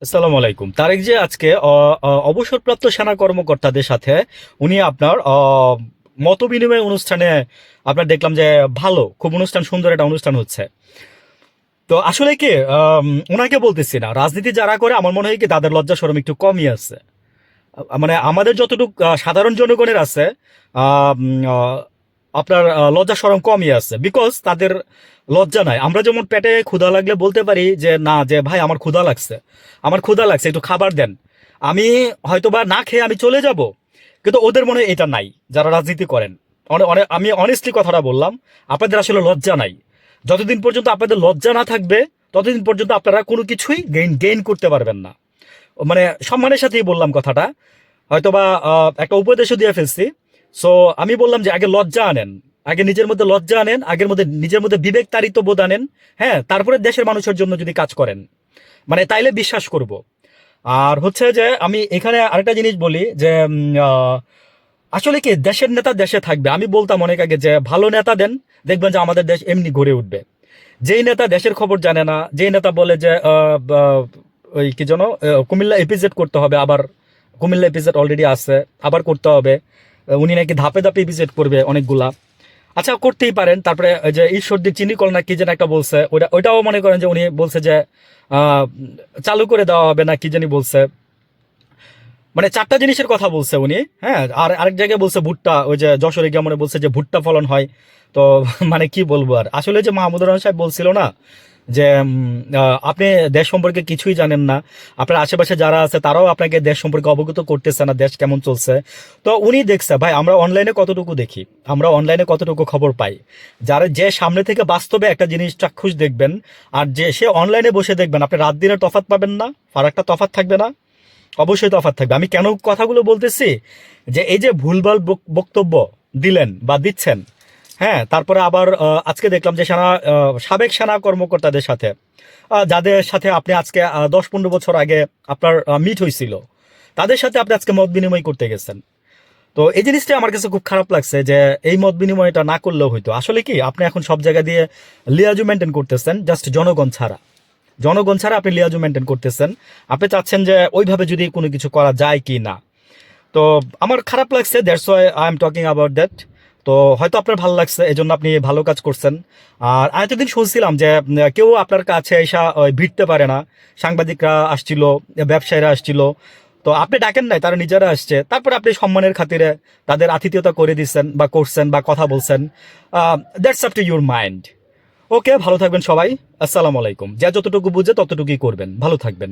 আসসালামু আলাইকুম। তারেক যে আজকে অবসরপ্রাপ্ত সেনা কর্মকর্তাদের সাথে উনি আপনার মত বিনিময় অনুষ্ঠানে আপনার দেখলাম যে ভালো, খুব অনুষ্ঠান, সুন্দর একটা অনুষ্ঠান হচ্ছে। তো আসলে কি ওনাকে বলতেছি না, রাজনীতি যারা করে আমার মনে হয় কি তাদের লজ্জা শরম একটু কমই আছে। মানে আমাদের যতটুকু সাধারণ জনগণের আছে আহ, উম, আহ, আপনার লজ্জা শরম কমই আছে, বিকজ তাদের লজ্জা নাই। আমরা যেমন পেটে ক্ষুধা লাগলে বলতে পারি যে না, যে ভাই আমার ক্ষুধা লাগছে, আমার ক্ষুধা লাগছে, একটু খাবার দেন, আমি হয়তোবা না খেয়ে আমি চলে যাব। কিন্তু ওদের মনে হয় এটা নাই, যারা রাজনীতি করেন। আমি অনেস্টলি কথাটা বললাম, আপনাদের আসলে লজ্জা নাই। যতদিন পর্যন্ত আপনাদের লজ্জা না থাকবে ততদিন পর্যন্ত আপনারা কোনো কিছুই গেইন করতে পারবেন না। মানে সম্মানের সাথেই বললাম কথাটা, হয়তোবা একটা উপদেশও দিয়ে ফেলছি। সো আমি বললাম যে আগে লজ্জা আনেন, আগে নিজের মধ্যে লজ্জা আনেন, আগের মধ্যে নিজের মধ্যে বিবেক তাড়িত বোধ আনেন। হ্যাঁ, তারপরে দেশের মানুষের জন্য যদি কাজ করেন, মানে তাইলে বিশ্বাস করব। আর হচ্ছে যে আমি এখানে আরেকটা জিনিস বলি যে আসলে কি দেশের নেতা দেশে থাকবে। আমি বলতাম অনেক আগে যে ভালো নেতা দেন, দেখবেন যে আমাদের দেশ এমনি গড়ে উঠবে। যেই নেতা দেশের খবর জানে না, যেই নেতা বলে যে ওই কি যেন কুমিল্লা এপিজেড করতে হবে, আবার কুমিল্লা এপিজেড অলরেডি আছে, আবার করতে হবে। উনি নাকি ধাপে ধাপে এপিজেড করবে অনেকগুলা। আচ্ছা, করতেই পারেন। তারপরে ওই যে ঈশ্বরদীর চিনি কল না কি যেন একটা বলছে, ওইটাও মনে করেন যে উনি বলছে যে আহ, চালু করে দেওয়া হবে না কি জানি বলছে। মানে চারটা জিনিসের কথা বলছে উনি। হ্যাঁ, আর আরেক জায়গায় বলছে ভুট্টা, ওই যে যশোরে গিয়ে মনে বলছে যে ভুট্টা ফলন হয়। তো মানে কি বলবো আর, আসলে যে মাহমুদুর রহমান সাহেব বলছিল না যে আপনি দেশ সম্পর্কে কিছুই জানেন না, আপনার আশেপাশে যারা আছে তারাও আপনাকে দেশ সম্পর্কে অবগত করতেছে না, দেশ কেমন চলছে। তো উনি দেখছে ভাই, আমরা অনলাইনে কতটুকু দেখি, আমরা অনলাইনে কতটুকু খবর পাই। যারা যে সামনে থেকে বাস্তবে একটা জিনিস চাক্ষুষ দেখবেন, আর যে সে অনলাইনে বসে দেখবেন, আপনি রাত দিনের তফাৎ পাবেন না, ফারাকটা তফাৎ থাকবে না। অবশ্যই তফাৎ থাকবে। আমি কেন কথাগুলো বলতেছি, যে এই যে ভুলভাল বক্তব্য দিলেন বা দিচ্ছেন, হ্যাঁ, তারপরে আবার আজকে দেখলাম যে সাবেক সেনা কর্মকর্তাদের সাথে যাদের সাথে আপনি আজকে 10-15 বছর আগে আপনার মিট হয়েছিল, তাদের সাথে আপনি আজকে মত বিনিময় করতে গেছেন। তো এই জিনিসটা আমার কাছে খুব খারাপ লাগছে যে এই মত বিনিময়টা না করলেও হইতো। আসলে কি আপনি এখন সব জায়গা দিয়ে লিয়াজু মেনটেন করতেছেন, জাস্ট জনগণ ছাড়া। জনগণ ছাড়া আপনি লিয়াজু মেনটেন করতেছেন। আপনি চাচ্ছেন যে ওইভাবে যদি কোনো কিছু করা যায় কি না। তো আমার খারাপ লাগছে, that's why I am talking about that. তো হয়তো আপনার ভালো লাগছে, এই জন্য আপনি ভালো কাজ করছেন। আর এতদিন শুনছিলাম যে কেউ আপনার কাছে এসা ভিড়তে পারে না, সাংবাদিকরা আসছিল, ব্যবসায়ীরা আসছিল, তো আপনি ডাকেন নাই, তারা নিজেরা আসছে, তারপরে আপনি সম্মানের খাতিরে তাদের আতিথেয়তা করে দিচ্ছেন বা করছেন বা কথা বলছেন। That's up to your mind. Okay, ভালো থাকবেন সবাই। আসসালামু আলাইকুম। যা যতটুকু বুঝে ততটুকুই করবেন, ভালো থাকবেন।